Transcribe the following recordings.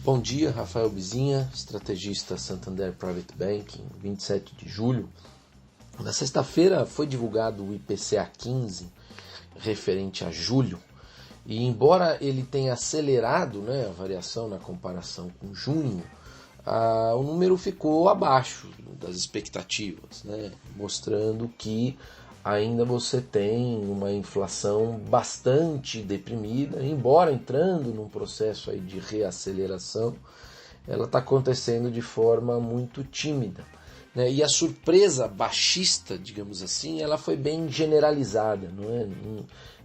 Bom dia, Rafael Bizinha, estrategista Santander Private Banking, 27 de julho. Na sexta-feira foi divulgado o IPCA 15, referente a julho, e embora ele tenha acelerado, a variação na comparação com junho, o número ficou abaixo das expectativas, mostrando que ainda você tem uma inflação bastante deprimida, embora entrando num processo aí de reaceleração, ela está acontecendo de forma muito tímida. E a surpresa baixista, digamos assim, ela foi bem generalizada,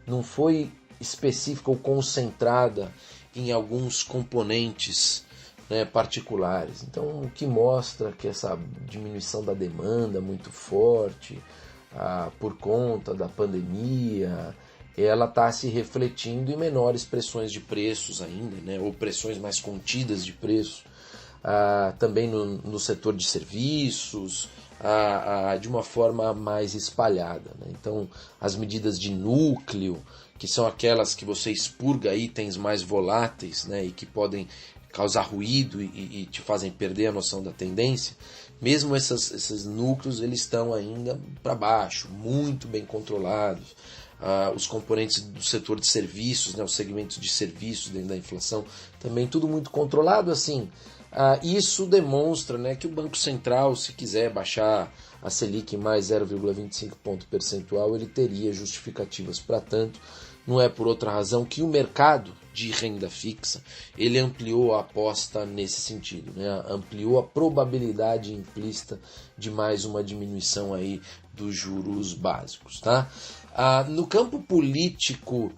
não foi específica ou concentrada em alguns componentes particulares. Então, o que mostra que essa diminuição da demanda muito forte, por conta da pandemia, ela está se refletindo em menores pressões de preços ainda, ou pressões mais contidas de preço, também no setor de serviços, de uma forma mais espalhada. Então, as medidas de núcleo, que são aquelas que você expurga itens mais voláteis, e que podem causar ruído e te fazem perder a noção da tendência, mesmo esses núcleos eles estão ainda para baixo, muito bem controlados. Os componentes do setor de serviços, os segmentos de serviços dentro da inflação, também tudo muito controlado. Assim, isso demonstra que o Banco Central, se quiser baixar a Selic em mais 0,25 ponto percentual, ele teria justificativas para tanto. Não é por outra razão que o mercado de renda fixa ele ampliou a aposta nesse sentido, ampliou a probabilidade implícita de mais uma diminuição aí dos juros básicos. No campo político,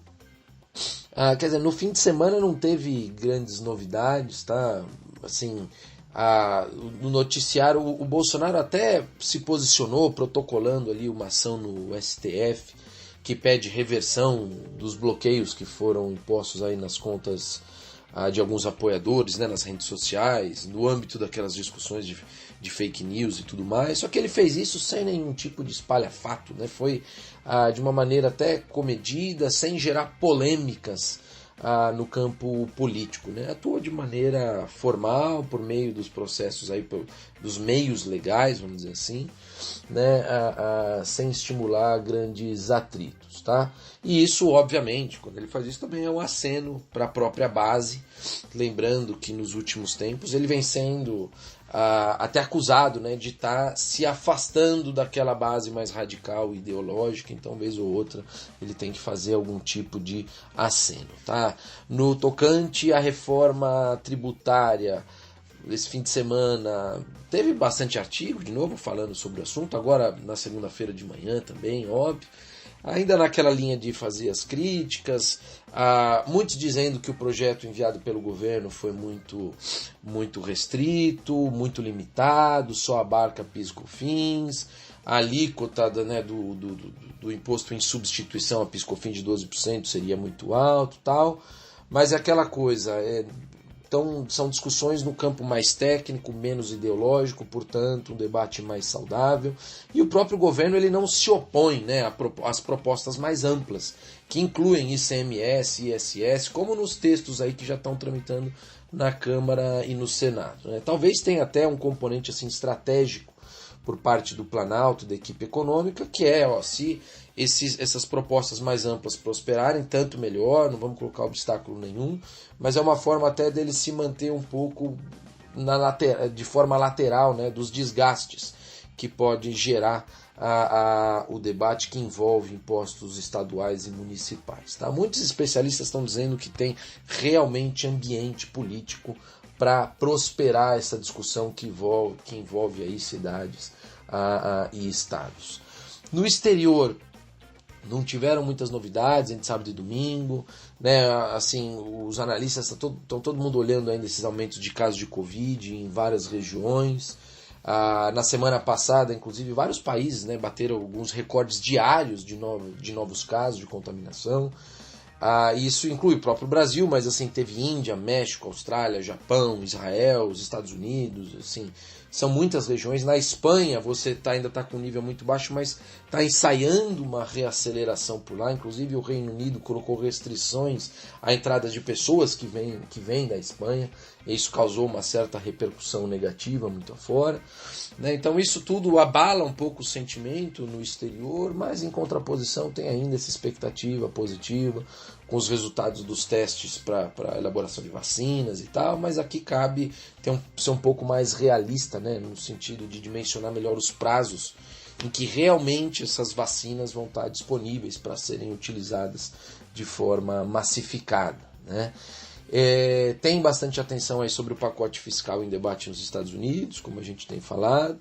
no fim de semana não teve grandes novidades, assim, no noticiário o Bolsonaro até se posicionou protocolando ali uma ação no STF que pede reversão dos bloqueios que foram impostos aí nas contas de alguns apoiadores, nas redes sociais, no âmbito daquelas discussões de fake news e tudo mais. Só que ele fez isso sem nenhum tipo de espalhafato, foi de uma maneira até comedida, sem gerar polêmicas no campo político, atuou de maneira formal por meio dos processos aí, dos meios legais, vamos dizer assim, sem estimular grandes atritos, E isso, obviamente, quando ele faz isso, também é um aceno para a própria base, lembrando que nos últimos tempos ele vem sendo até acusado, de estar se afastando daquela base mais radical ideológica, então vez ou outra ele tem que fazer algum tipo de aceno. No tocante à reforma tributária, esse fim de semana teve bastante artigo, de novo, falando sobre o assunto, agora na segunda-feira de manhã também, óbvio. Ainda naquela linha de fazer as críticas, muitos dizendo que o projeto enviado pelo governo foi muito restrito, muito limitado, só abarca PIS e COFINS, a alíquota do imposto em substituição a PIS e COFINS de 12% seria muito alto, tal, mas é aquela coisa, então são discussões no campo mais técnico, menos ideológico, portanto um debate mais saudável, e o próprio governo ele não se opõe às propostas mais amplas, que incluem ICMS, ISS, como nos textos aí que já estão tramitando na Câmara e no Senado. Talvez tenha até um componente assim, estratégico por parte do Planalto, da equipe econômica, que se essas propostas mais amplas prosperarem, tanto melhor, não vamos colocar obstáculo nenhum, mas é uma forma até dele se manter um pouco de forma lateral dos desgastes que pode gerar o debate que envolve impostos estaduais e municipais. Muitos especialistas estão dizendo que tem realmente ambiente político para prosperar essa discussão que envolve aí cidades e estados. No exterior, não tiveram muitas novidades entre sábado e domingo, assim, os analistas estão todo mundo olhando ainda esses aumentos de casos de Covid em várias regiões. Na semana passada, inclusive, vários países bateram alguns recordes diários de novos casos de contaminação. Isso inclui o próprio Brasil, mas assim, teve Índia, México, Austrália, Japão, Israel, os Estados Unidos, assim, são muitas regiões. Na Espanha você ainda está com um nível muito baixo, mas está ensaiando uma reaceleração por lá. Inclusive o Reino Unido colocou restrições à entrada de pessoas que vêm da Espanha. E isso causou uma certa repercussão negativa muito afora. Né? Então isso tudo abala um pouco o sentimento no exterior, mas em contraposição tem ainda essa expectativa positiva com os resultados dos testes para a elaboração de vacinas e tal, mas aqui cabe ser um pouco mais realista, né, no sentido de dimensionar melhor os prazos em que realmente essas vacinas vão estar disponíveis para serem utilizadas de forma massificada. Né? Tem bastante atenção aí sobre o pacote fiscal em debate nos Estados Unidos, como a gente tem falado.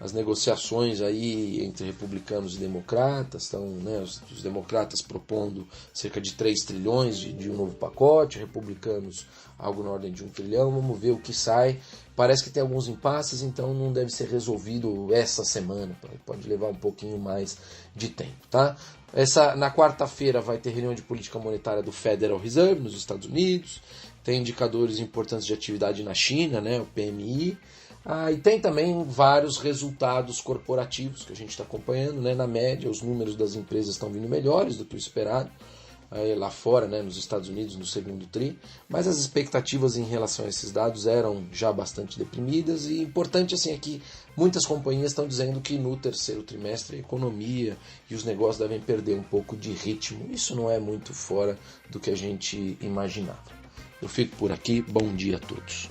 As negociações aí entre republicanos e democratas, estão, né, os democratas propondo cerca de 3 trilhões de um novo pacote, republicanos algo na ordem de 1 trilhão, vamos ver o que sai. Parece que tem alguns impasses, então não deve ser resolvido essa semana, pode levar um pouquinho mais de tempo. Tá? Na quarta-feira vai ter reunião de política monetária do Federal Reserve nos Estados Unidos, tem indicadores importantes de atividade na China, né, o PMI, e tem também vários resultados corporativos que a gente está acompanhando, né? Na média, os números das empresas estão vindo melhores do que o esperado, lá fora, né? Nos Estados Unidos, no segundo TRI, mas as expectativas em relação a esses dados eram já bastante deprimidas, e importante assim, é que muitas companhias estão dizendo que no terceiro trimestre a economia e os negócios devem perder um pouco de ritmo. Isso não é muito fora do que a gente imaginava. Eu fico por aqui, bom dia a todos.